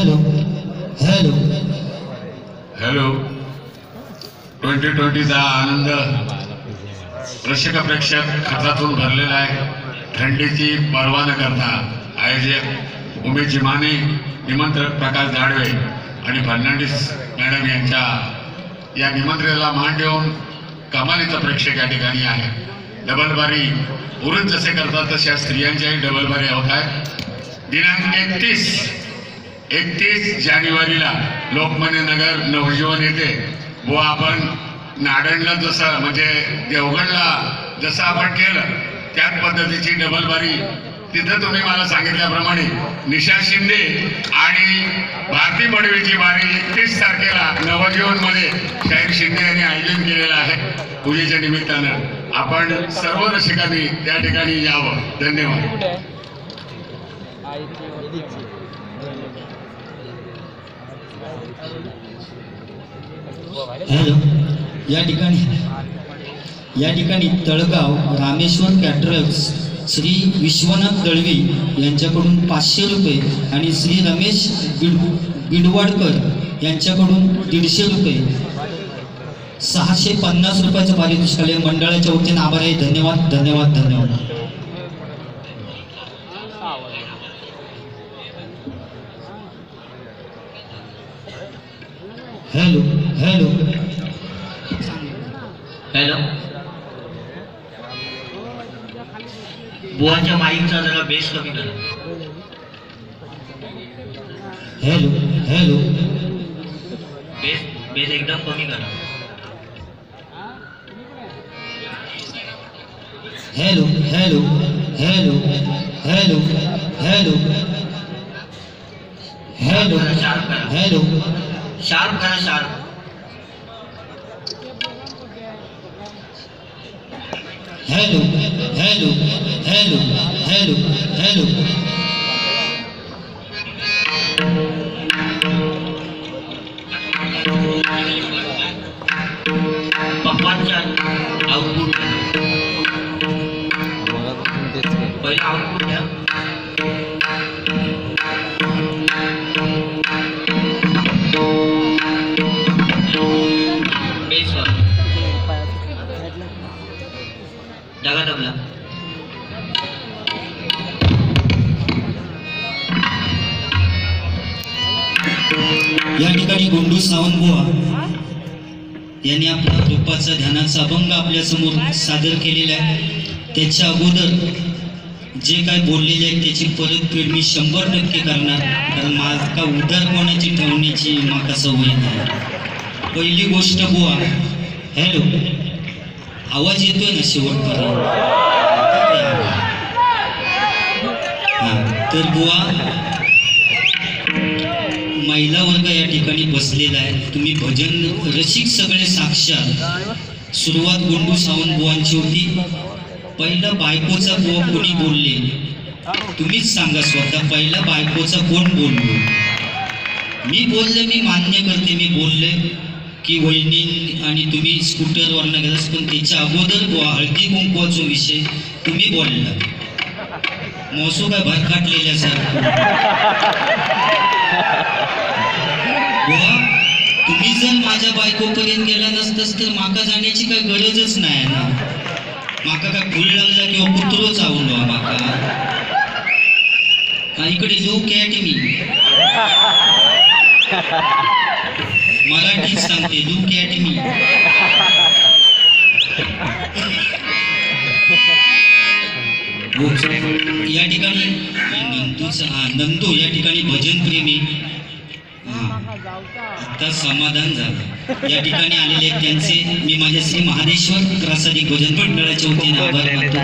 Hello hello hello 2020चा आनंद रसिक प्रेक्षक खचातून भरलेला आहे. थंडीची पर्वा न करता आयोजक उमेश जिमाने, निमंत्रक प्रकाश दाडवे आणि फर्नांडिस मॅडम यांच्या या निमंत्रणाला मान देऊन कमालीचा प्रेक्षक या ठिकाणी आहे. डबलबारी पुरुष जसे करतात तशा स्त्रियांच्याही डबलबारी होत आहेत. दिनांक 31 जानेवारीला लोकमान्य नगर नवजीवन येथे व आपण नाडणला जसं म्हणजे देवगडला जसं आपण केलं त्याच पद्धतीची डबलबारी तिथं तुम्ही मला सांगितल्याप्रमाणे निशा शिंदे आणि भारती बडवेची बारी 31 तारखेला नवजीवनमध्ये शाहीर शिंदे यांनी आयोजन केलेलं आहे. पूजेच्या निमित्तानं आपण सर्व रसिकांनी त्या ठिकाणी यावं. धन्यवाद. हॅलो या ठिकाणी तळगाव रामेश्वर कॅटरर्स श्री विश्वनाथ दळवी यांच्याकडून 500 रुपये आणि श्री रमेश बिडवाडकर यांच्याकडून 150 रुपये 650 रुपयाचं पारितोषिक आले. मंडळाच्या वतीने आभार आहे. धन्यवाद धन्यवाद धन्यवाद. हॅलो हॅलो हॅलो बुवाच्या माईकचा जरा बेस कमी करा. हॅलो हॅलो बेस एकदम कमी करा. Hello hello hello hello hello hello sharp करा. हॅलो शार्प करा. Sharp hello hello hello hello hello पप्पांच्या आउटपुट पहिला आउटपुट द्या. बेसवर डगा दबला. या ठिकाणी गोंडू सावंत बुवा यांनी आपला रूपाचा ध्यानाचा अभंग आपल्या समोर सादर केलेला आहे. त्याच्या अगोदर जे काय बोललेले आहे त्याची परतफेड मी 100% करणार, कारण माका उदार कोणाची ठेवण्याची माका सवय नाही. पहिली गोष्ट बुवा, हॅलो आवाज येतोय ना शेवटपर्यंत? तर बुवा महिला वर्ग या ठिकाणी बसलेला आहे. तुम्ही भजन रसिक सगळे साक्षात. सुरुवात गोंडू सावंत बुवांची होती. पहिला बायकोचा बुवा कोणी बोलले तुम्हीच सांगा स्वतः. पहिला बायकोचा कोण बोललो? मी बोलले, मी मान्य करते मी बोलले की वहिनी आणि तुम्ही स्कूटरवरनं गेलास, पण त्याच्या अगोदर बुवा हळदी कुंकवाचा विषय तुम्ही बोलला. मोसो काय भरकाटलेल्यासारखं बुवा. तुम्ही जर माझ्या बायकोपर्यंत गेला नसतस तर माका जाण्याची काही गरजच नाही ना. माका काय फुल लागला किंवा कुत्रो चावलो माका. इकडे लोक आहे मी मराठीत सांगते, लूक ॲट मी. या ठिकाणी नंदू या ठिकाणी भजन प्रेमी. आता समाधान झालं. या ठिकाणी आलेले त्यांचे मी माझ्या श्री महादेश्वर प्रासादिक भजन मंडळाच्या वतीने आभार मानतो.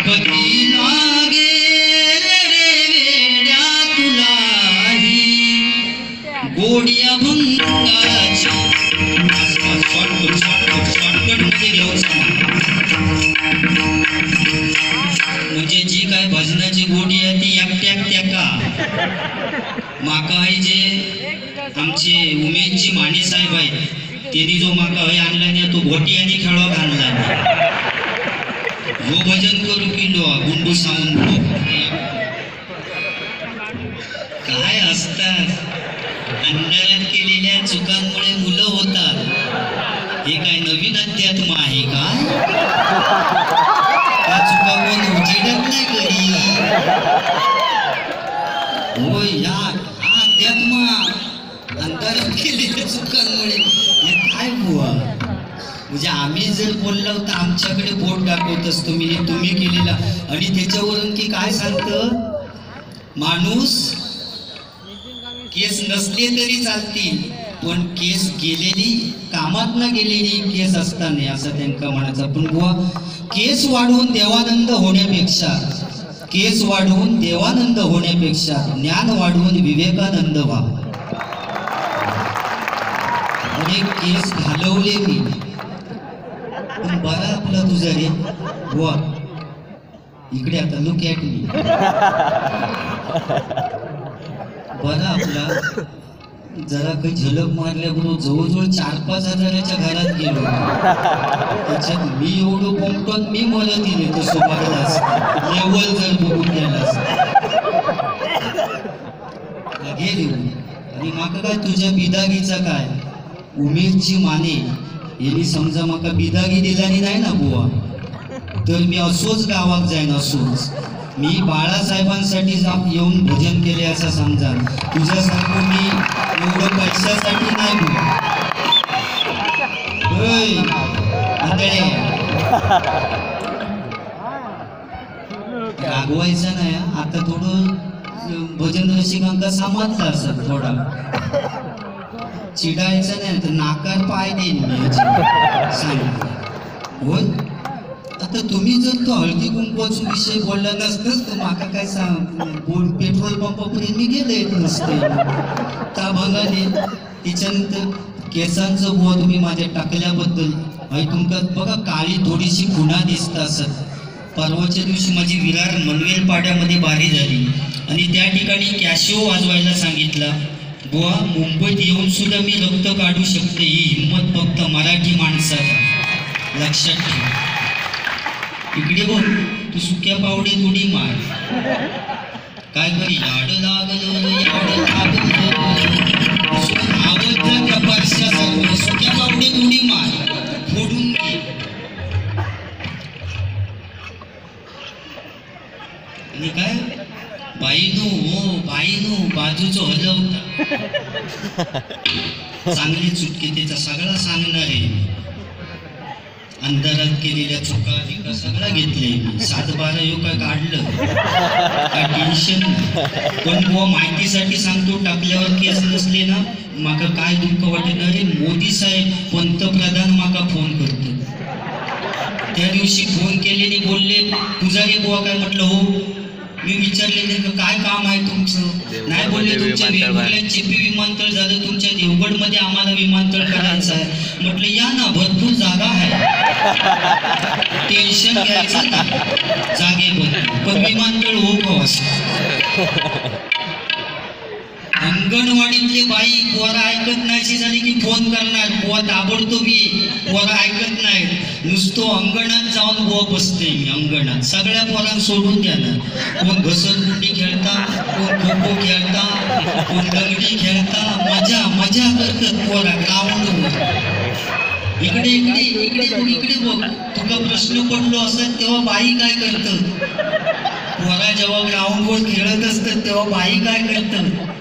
कधी लागेल रे वेड्या तुलाही गोडिया भंगाची. शॉर्टकट मध्ये घ्यायचं म्हणजे जी काय भजनाची गोडी आहे ती एकट्या का माका आहे. जे आमचे उमेशजी माने साहेब आहेत त्यांनी जो माका हय आणला नाही तो घोटी आणि खेळवा घालला नाही. हो भजन करू किलो गुंडू सावंत असतात. अंधारात केलेल्या चुकांमुळे मुलं होतात. हे काय नवीन अध्यात्म आहे का? त्या चुका कोण उजेडत नाही करी. होय, हा अध्यात्म अंधारात केलेल्या चुकांमुळे. हे काय बुवा? म्हणजे आम्ही जर बोललो तर आमच्याकडे बोट दाखवत तुम्ही केलेला, आणि त्याच्यावरून की काय सांगतं, माणूस केस नसले तरी चालतील, पण केस गेलेली, कामात न गेलेली केस असताना असं त्यांना म्हणायचं. पण बुवा, केस वाढवून देवानंद होण्यापेक्षा ज्ञान वाढवून विवेकानंद व्हा. अरे केस घालवले मी, पण बरा आपला तुझा रे बुवा. इकडे आता लुक ॲट मी. बरा आपला जरा काही झलक मारल्याबरोबर जवळजवळ 4-5 हजाराच्या घरात गेलो. त्याच्यात मी एवढं पोंगटून मी मला दिले तर सोबतलाच लेवल जर बघून गेलास घे देऊ. आणि माका काय तुझ्या बिदागीचा काय, उमेदची माने यांनी समजा माका बिदागी दिलानी नाही ना बुवा, तर मी असोच गावात जाईन. असोच मी बाळासाहेबांसाठी येऊन भजन केले असं समजा. तुझ्यासारखं मी एवढं पैशासाठी नाही बुवा. रागवायचं नाही. आता थोडं भजन रसिकांका समजलं असं, थोडा चिडायचं नाही तर नाकार पाय देईन मी सांग. होय, आता तुम्ही जर तो हळदी कुंकवाचा विषय बोलला नसतंच तर माका काय सांग, पेट्रोल पंपापर्यंत मी गेले नसते त्या भागाने. त्याच्यानंतर केसांचं बुवा तुम्ही माझ्या टाकल्याबद्दल तुमका बघा काळी थोडीशी पुन्हा दिसत असत. परवाच्या दिवशी माझी विरार मनवेल पाड्यामध्ये बारी झाली आणि त्या ठिकाणी कॅशिओ वाजवायला सांगितला. बुवा, मुंबईत येऊन सुद्धा मी रक्त काढू शकते, ही हिंमत फक्त मराठी माणसाला. लक्षात ठेव. इकडे बोल, तू सुक्या पावडे थोडी मार. काय करी याड लागलं आवडलं त्या परश्यासारखं सुक्या पावडे थोडी मार, फोडून घे. आणि काय बाईनो बाजूचं हलवता. चांगली चुटकी त्याचा सगळा सांगणार आहे. अंधारात केलेल्या चुका बिका सगळा घेतले मी. 7-12 येऊ काय काढलं, काय टेन्शन. पण बुवा माहितीसाठी सांगतो, टाकल्यावर केस नसले ना माका काय दुःख वाटेल. अरे मोदी साहेब पंतप्रधान माका फोन करतो. त्या दिवशी फोन केलेने बोलले, पुजारी बुवा काय म्हटलं, हो. मी विचारले काय काम आहे तुमचं. नाही बोलले, तुमच्या वेगवेगळ्या चिपी विमानतळ झालं, तुमच्या देवगडमध्ये आम्हाला विमानतळ करायचं आहे. म्हटलं या ना, भरपूर जागा आहे, टेन्शन घ्यायचं ना जागेबद्दल, पण विमानतळ हो असं. अंगणवाडीतले बाई पोरं ऐकत नाहीशी झाली की फोन करणार, बुवा ताबडतोब ये. पोरं ऐकत नाहीत, नुसतो अंगणात जाऊन बुवा बसते मी. अंगणात सगळ्या पोरांना सोडून द्या ना. कोण घसरगुंडी खेळता, कोण खो खो खेळता, कोण लंगडी खेळता, मजा करतात पोरा ग्राउंडवर. इकडे बघ. तुका प्रश्न पडलो असत तेव्हा बाई काय करतात. पोरा जेव्हा ग्राउंडवर खेळत असतात तेव्हा बाई काय करतात.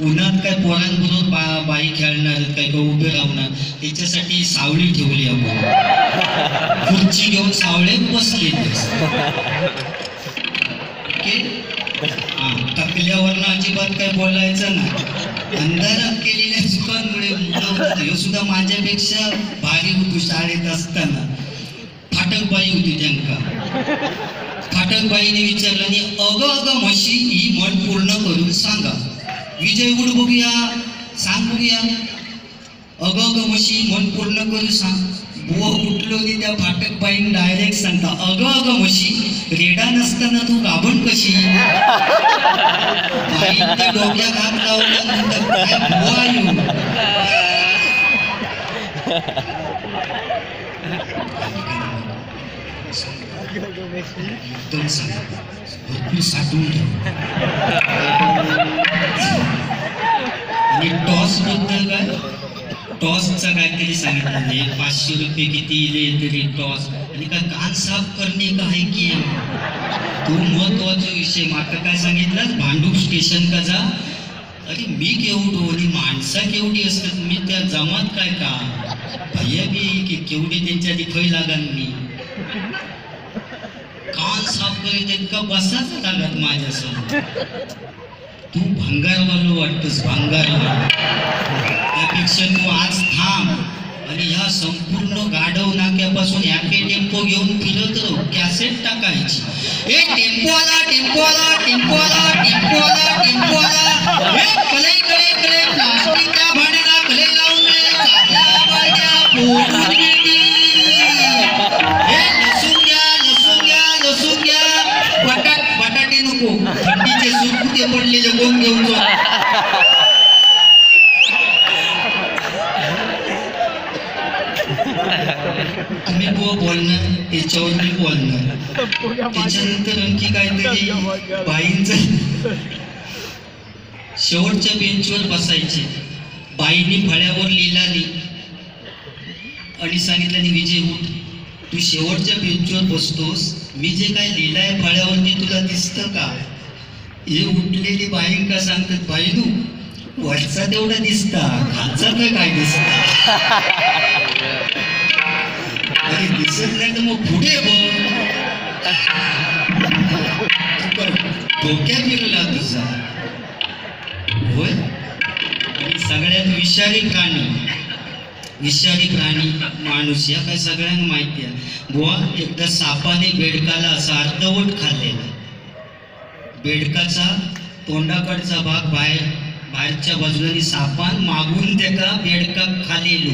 उन्हात काय पोरांबरोबर बाई खेळणार, काय उभे राहणार, त्याच्यासाठी सावली ठेवली आपण. खुर्ची घेऊन सावळे बसले. टाकल्यावरनं अजिबात काय बोलायचं ना. अंधारात केलेल्या चुकांमुळे मुलं सुद्धा माझ्यापेक्षा भारी होतो. शाळेत असताना फाटकबाई होती, त्यांका फाटकबाईने विचारलं आणि अगं म्हशी ही म्हण पूर्ण करून सांगा. विजय उड बघूया, सांग बघूया. अगं म्हशी म्हण पूर्ण करून सांग. बुवा उठलो आणि त्या फाटकबाईने डायरेक्ट सांगता, अगं म्हशी रेडा नसताना तू गाभण कशी. बाईच्या डोक्यात हात लावला नंतर काय बुवा येऊ. एकदम सांग, भरपूर साठवून ठेव. आणि टॉस बद्दल काय, टॉसचं काहीतरी सांगितलं, 500 रुपये किती इले तरी टॉस, आणि काय कान साफ करणे का आहे की तो महत्वाचा विषय. माका काय सांगितलं, भांडूप स्टेशन का जा. अरे मी केवढो आणि माणसा केवढी असतात, मी त्या जमात काय का भैया बी की केवढी त्यांच्या आधी खय लागान मी कान साफ करीत का बसाच लागत माझ्यासमोर. तू भंगारवालो वाटतोस, भंगारवालो. त्यापेक्षा तू आज थांब आणि ह्या संपूर्ण गाढव नाक्यापासून हॅपी टेम्पो घेऊन फिरत राहू, कॅसेट टाकायची. ए टेम्पो आला, टेम्पो आला, टेम्पो आला, टेम्पो आला, टेम्पो आला. ए कले कले कले प्लास्टिकच्या भांड्याला कले लावून दे, साध्या बाळ्या पोटून मिळतील. ए लसूण घ्या, लसूण घ्या, लसूण घ्या. बटाटे नको, थंडीचे सुरकुते पडलेले कोण घेऊन जा. तुम्ही बुवा बोलणार, त्याच्यावर मी बोलणार. त्याच्यानंतर आणखी काहीतरी बाईंचं, शेवटच्या बेंचवर बसायचे. बाईंनी फळ्यावर लिहिलानी आणि सांगितलं, विजय उठ, तू शेवटच्या बेंचवर बसतोस, मी जे काय लिहिलंय फळ्यावरती तुला दिसतं का. हे उठलेली बाईंका सांगतात, बाईनू वरचा तेवढा दिसता, खालचा तर काय दिसता. अरे दिसत नाही तर मग पुढे बघ. डोक्यात फिरला तुझा होय. आणि सगळ्यात विषारी प्राणी माणूस, या काय सगळ्यांना माहिती आहे बुवा. एकदा सापाने बेडकाला असा अर्धवट खाल्लेला. बेडकाचा तोंडाकडचा भाग बाहेरच्या बाजूला, सापान मागून त्याका बेडका खालेलो.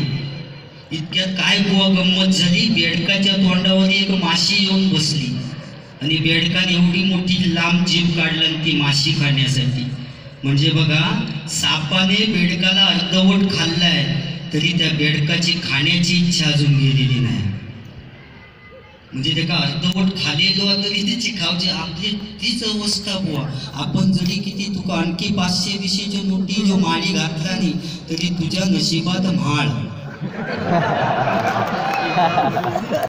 इतक्यात काय बुवा गंमत झाली, बेडकाच्या तोंडावर एक माशी येऊन बसली आणि बेडकाने एवढी मोठी लांब जीभ काढली ती माशी खाण्यासाठी. म्हणजे बघा, सापाने बेडकाला अर्धवट खाल्लाय तरी त्या बेडकाची खाण्याची इच्छा अजून गेलेली नाही. म्हणजे त्याका अर्धवट खालेलो तरी त्याची खावची आपली तीच अवस्था बुवा. आपण जरी किती तुका आणखी 500-200च्या नोटी जो माळी घातला नाही तरी तुझ्या नशिबात म्हाळ.